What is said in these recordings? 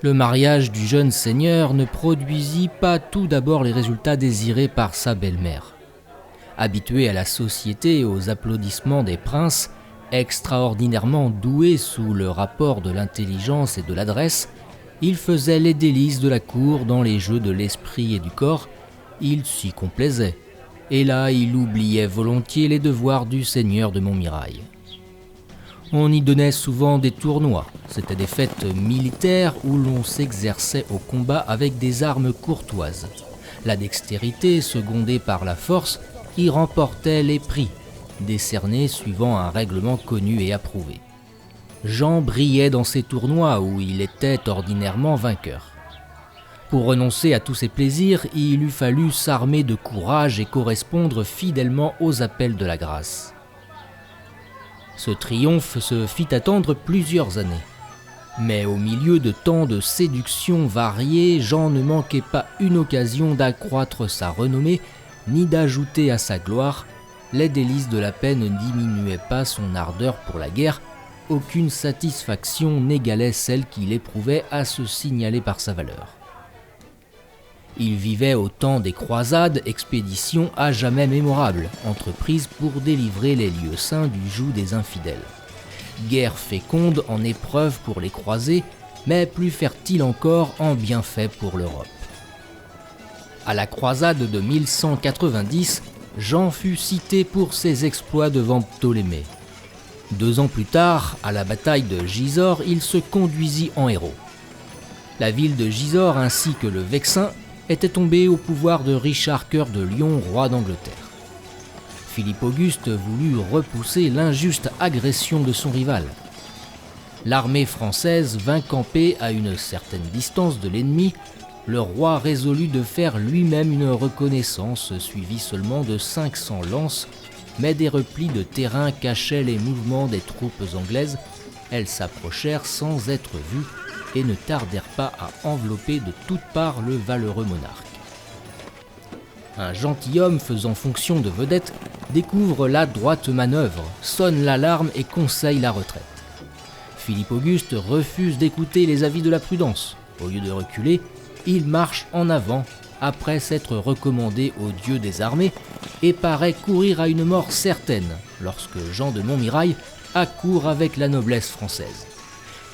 Le mariage du jeune seigneur ne produisit pas tout d'abord les résultats désirés par sa belle-mère. Habitué à la société et aux applaudissements des princes, extraordinairement doué sous le rapport de l'intelligence et de l'adresse, il faisait les délices de la cour dans les jeux de l'esprit et du corps, il s'y complaisait, et là il oubliait volontiers les devoirs du seigneur de Montmirail. On y donnait souvent des tournois, c'étaient des fêtes militaires où l'on s'exerçait au combat avec des armes courtoises. La dextérité, secondée par la force, y remportait les prix, décernés suivant un règlement connu et approuvé. Jean brillait dans ces tournois où il était ordinairement vainqueur. Pour renoncer à tous ces plaisirs, il eût fallu s'armer de courage et correspondre fidèlement aux appels de la grâce. Ce triomphe se fit attendre plusieurs années. Mais au milieu de tant de séductions variées, Jean ne manquait pas une occasion d'accroître sa renommée, ni d'ajouter à sa gloire. Les délices de la paix ne diminuaient pas son ardeur pour la guerre, aucune satisfaction n'égalait celle qu'il éprouvait à se signaler par sa valeur. Il vivait au temps des croisades, expéditions à jamais mémorables, entreprises pour délivrer les lieux saints du joug des infidèles. Guerre féconde en épreuves pour les croisés, mais plus fertile encore en bienfaits pour l'Europe. À la croisade de 1190, Jean fut cité pour ses exploits devant Ptolémée. 2 ans plus tard, à la bataille de Gisors, il se conduisit en héros. La ville de Gisors ainsi que le Vexin étaient tombés au pouvoir de Richard Cœur de Lion, roi d'Angleterre. Philippe Auguste voulut repousser l'injuste agression de son rival. L'armée française vint camper à une certaine distance de l'ennemi. Le roi résolut de faire lui-même une reconnaissance suivie seulement de 500 lances, mais des replis de terrain cachaient les mouvements des troupes anglaises. Elles s'approchèrent sans être vues et ne tardèrent pas à envelopper de toutes parts le valeureux monarque. Un gentilhomme faisant fonction de vedette découvre la droite manœuvre, sonne l'alarme et conseille la retraite. Philippe Auguste refuse d'écouter les avis de la prudence. Au lieu de reculer, il marche en avant après s'être recommandé au dieu des armées et paraît courir à une mort certaine lorsque Jean de Montmirail accourt avec la noblesse française.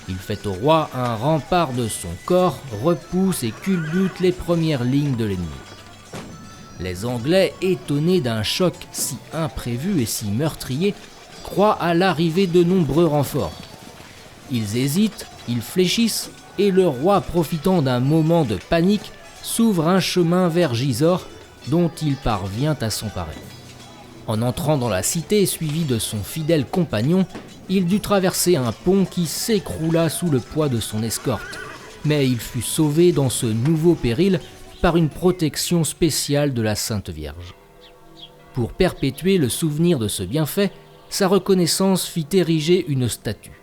Il fait au roi un rempart de son corps, repousse et culbute les premières lignes de l'ennemi. Les Anglais, étonnés d'un choc si imprévu et si meurtrier, croient à l'arrivée de nombreux renforts. Ils hésitent, ils fléchissent, et le roi, profitant d'un moment de panique, s'ouvre un chemin vers Gisors, dont il parvient à s'emparer. En entrant dans la cité, suivi de son fidèle compagnon, il dut traverser un pont qui s'écroula sous le poids de son escorte. Mais il fut sauvé dans ce nouveau péril par une protection spéciale de la Sainte Vierge. Pour perpétuer le souvenir de ce bienfait, sa reconnaissance fit ériger une statue.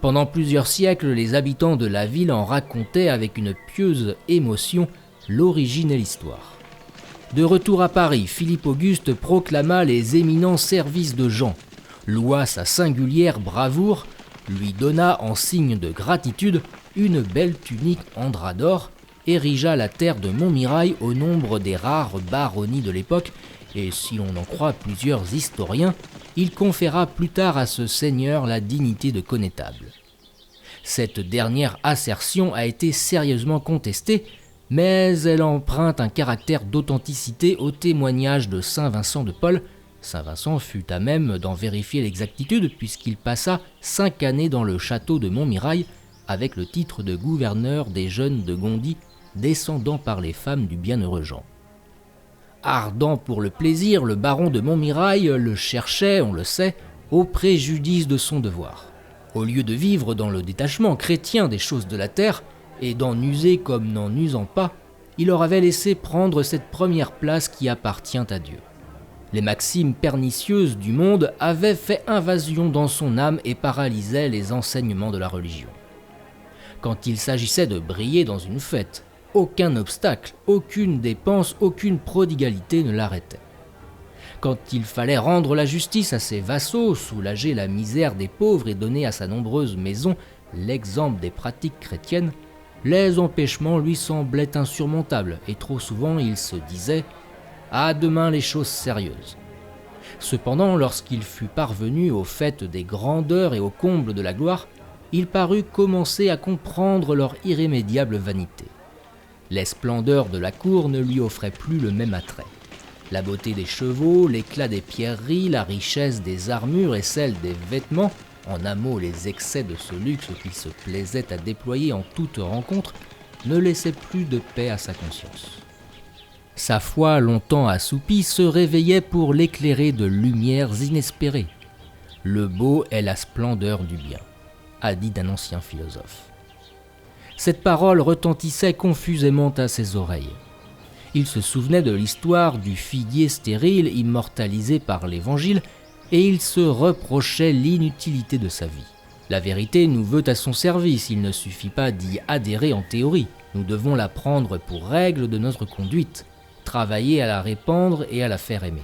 Pendant plusieurs siècles, les habitants de la ville en racontaient avec une pieuse émotion l'origine et l'histoire. De retour à Paris, Philippe Auguste proclama les éminents services de Jean, loua sa singulière bravoure, lui donna en signe de gratitude une belle tunique en drap d'or, érigea la terre de Montmirail au nombre des rares baronnies de l'époque, et si l'on en croit plusieurs historiens, il conféra plus tard à ce seigneur la dignité de connétable. Cette dernière assertion a été sérieusement contestée, mais elle emprunte un caractère d'authenticité au témoignage de saint Vincent de Paul. Saint Vincent fut à même d'en vérifier l'exactitude puisqu'il passa 5 années dans le château de Montmirail avec le titre de gouverneur des jeunes de Gondy, descendant par les femmes du bienheureux Jean. Ardent pour le plaisir, le baron de Montmirail le cherchait, on le sait, au préjudice de son devoir. Au lieu de vivre dans le détachement chrétien des choses de la terre, et d'en user comme n'en usant pas, il leur avait laissé prendre cette première place qui appartient à Dieu. Les maximes pernicieuses du monde avaient fait invasion dans son âme et paralysaient les enseignements de la religion. Quand il s'agissait de briller dans une fête, aucun obstacle, aucune dépense, aucune prodigalité ne l'arrêtait. Quand il fallait rendre la justice à ses vassaux, soulager la misère des pauvres et donner à sa nombreuse maison l'exemple des pratiques chrétiennes, Les empêchements lui semblaient insurmontables et trop souvent il se disait « à demain les choses sérieuses ». Cependant, lorsqu'il fut parvenu au fait des grandeurs et au comble de la gloire, il parut commencer à comprendre leur irrémédiable vanité. Les splendeurs de la cour ne lui offraient plus le même attrait. La beauté des chevaux, l'éclat des pierreries, la richesse des armures et celle des vêtements, en un mot les excès de ce luxe qu'il se plaisait à déployer en toute rencontre, ne laissaient plus de paix à sa conscience. Sa foi, longtemps assoupie, se réveillait pour l'éclairer de lumières inespérées. Le beau est la splendeur du bien, a dit un ancien philosophe. Cette parole retentissait confusément à ses oreilles. Il se souvenait de l'histoire du figuier stérile immortalisé par l'Évangile et il se reprochait l'inutilité de sa vie. La vérité nous veut à son service, il ne suffit pas d'y adhérer en théorie. Nous devons la prendre pour règle de notre conduite, travailler à la répandre et à la faire aimer.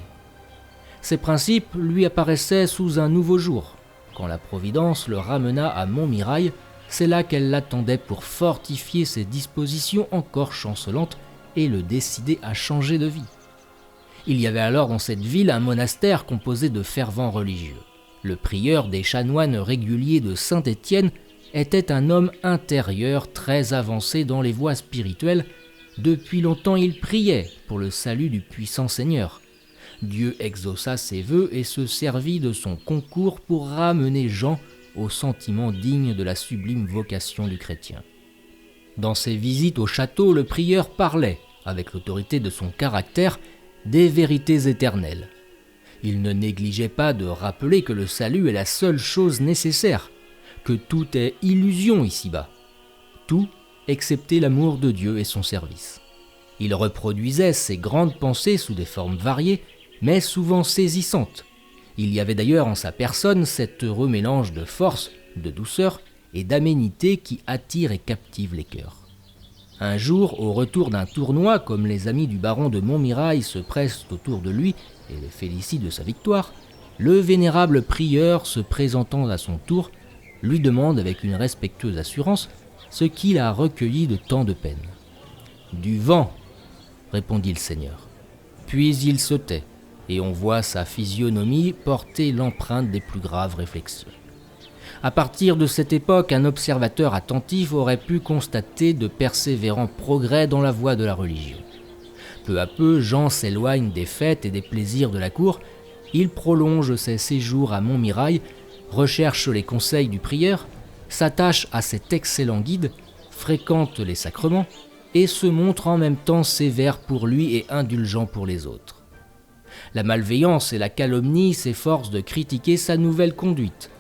Ces principes lui apparaissaient sous un nouveau jour. Quand la Providence le ramena à Montmirail, c'est là qu'elle l'attendait pour fortifier ses dispositions encore chancelantes et le décider à changer de vie. Il y avait alors dans cette ville un monastère composé de fervents religieux. Le prieur des chanoines réguliers de Saint-Étienne était un homme intérieur très avancé dans les voies spirituelles. Depuis longtemps il priait pour le salut du puissant Seigneur. Dieu exauça ses vœux et se servit de son concours pour ramener Jean au sentiment digne de la sublime vocation du chrétien. Dans ses visites au château, le prieur parlait, avec l'autorité de son caractère, des vérités éternelles. Il ne négligeait pas de rappeler que le salut est la seule chose nécessaire, que tout est illusion ici-bas, tout excepté l'amour de Dieu et son service. Il reproduisait ses grandes pensées sous des formes variées, mais souvent saisissantes. Il y avait d'ailleurs en sa personne cet heureux mélange de force, de douceur et d'aménité qui attire et captive les cœurs. Un jour, au retour d'un tournoi, comme les amis du baron de Montmirail se pressent autour de lui et le félicitent de sa victoire, le vénérable prieur, se présentant à son tour, lui demande avec une respectueuse assurance ce qu'il a recueilli de tant de peine. « Du vent », répondit le seigneur. Puis il se tait, et on voit sa physionomie porter l'empreinte des plus graves réflexions. À partir de cette époque, un observateur attentif aurait pu constater de persévérants progrès dans la voie de la religion. Peu à peu, Jean s'éloigne des fêtes et des plaisirs de la cour. Il prolonge ses séjours à Montmirail, recherche les conseils du prieur, s'attache à cet excellent guide, fréquente les sacrements et se montre en même temps sévère pour lui et indulgent pour les autres. La malveillance et la calomnie s'efforcent de critiquer sa nouvelle conduite.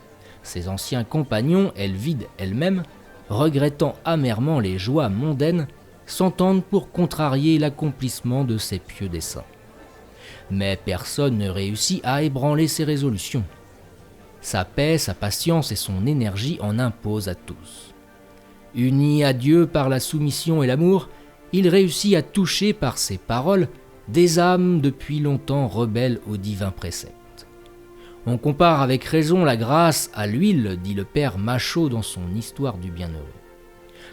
Ses anciens compagnons, Elvide elle-même, regrettant amèrement les joies mondaines, s'entendent pour contrarier l'accomplissement de ses pieux desseins. Mais personne ne réussit à ébranler ses résolutions. Sa paix, sa patience et son énergie en imposent à tous. Uni à Dieu par la soumission et l'amour, il réussit à toucher par ses paroles des âmes depuis longtemps rebelles aux divins préceptes. On compare avec raison la grâce à l'huile, dit le père Machaut dans son Histoire du bienheureux.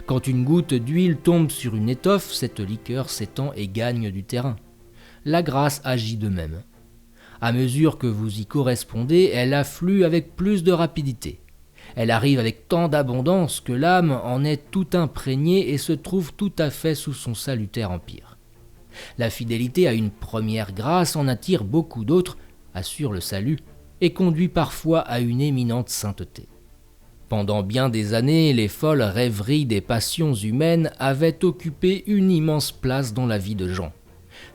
Quand une goutte d'huile tombe sur une étoffe, cette liqueur s'étend et gagne du terrain. La grâce agit de même. À mesure que vous y correspondez, elle afflue avec plus de rapidité. Elle arrive avec tant d'abondance que l'âme en est tout imprégnée et se trouve tout à fait sous son salutaire empire. La fidélité à une première grâce en attire beaucoup d'autres, assure le salut, et conduit parfois à une éminente sainteté. Pendant bien des années, les folles rêveries des passions humaines avaient occupé une immense place dans la vie de Jean,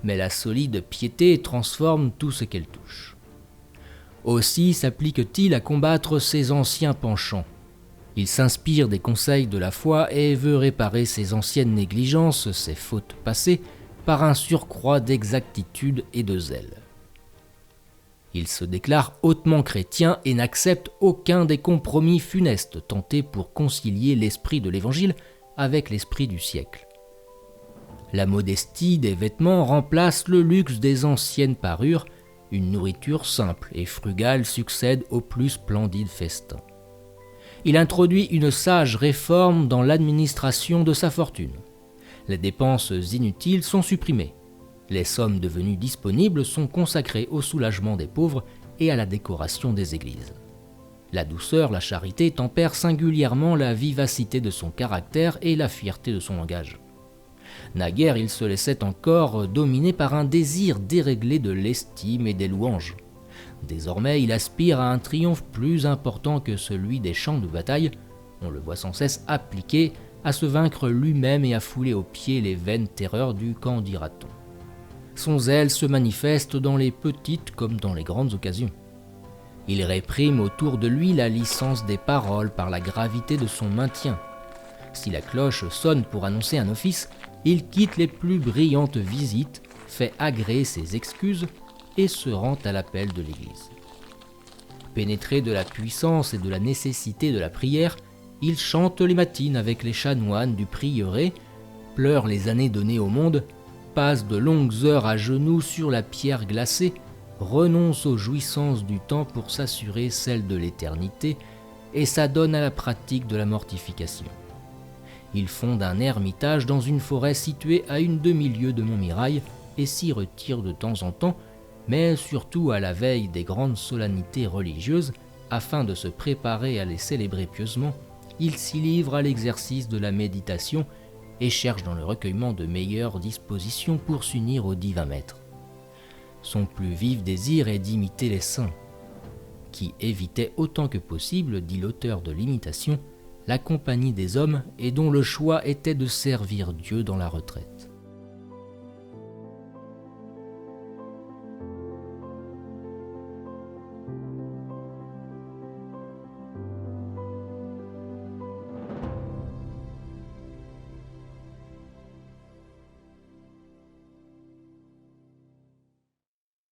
mais la solide piété transforme tout ce qu'elle touche. Aussi s'applique-t-il à combattre ses anciens penchants. Il s'inspire des conseils de la foi et veut réparer ses anciennes négligences, ses fautes passées, par un surcroît d'exactitude et de zèle. Il se déclare hautement chrétien et n'accepte aucun des compromis funestes tentés pour concilier l'esprit de l'Évangile avec l'esprit du siècle. La modestie des vêtements remplace le luxe des anciennes parures, une nourriture simple et frugale succède aux plus splendides festins. Il introduit une sage réforme dans l'administration de sa fortune. Les dépenses inutiles sont supprimées. Les sommes devenues disponibles sont consacrées au soulagement des pauvres et à la décoration des églises. La douceur, la charité tempèrent singulièrement la vivacité de son caractère et la fierté de son langage. Naguère, il se laissait encore dominer par un désir déréglé de l'estime et des louanges. Désormais, il aspire à un triomphe plus important que celui des champs de bataille. On le voit sans cesse appliqué à se vaincre lui-même et à fouler aux pieds les vaines terreurs du qu'en dira-t-on. Son zèle se manifeste dans les petites comme dans les grandes occasions. Il réprime autour de lui la licence des paroles par la gravité de son maintien. Si la cloche sonne pour annoncer un office, il quitte les plus brillantes visites, fait agréer ses excuses et se rend à l'appel de l'Église. Pénétré de la puissance et de la nécessité de la prière, il chante les matines avec les chanoines du prieuré, pleure les années données au monde, passe de longues heures à genoux sur la pierre glacée, renonce aux jouissances du temps pour s'assurer celles de l'éternité et s'adonne à la pratique de la mortification. Il fonde un ermitage dans une forêt située à une demi-lieue de Montmirail et s'y retire de temps en temps, mais surtout à la veille des grandes solennités religieuses, afin de se préparer à les célébrer pieusement. Il s'y livre à l'exercice de la méditation et cherche dans le recueillement de meilleures dispositions pour s'unir au divin maître. Son plus vif désir est d'imiter les saints, qui évitaient autant que possible, dit l'auteur de l'Imitation, la compagnie des hommes et dont le choix était de servir Dieu dans la retraite.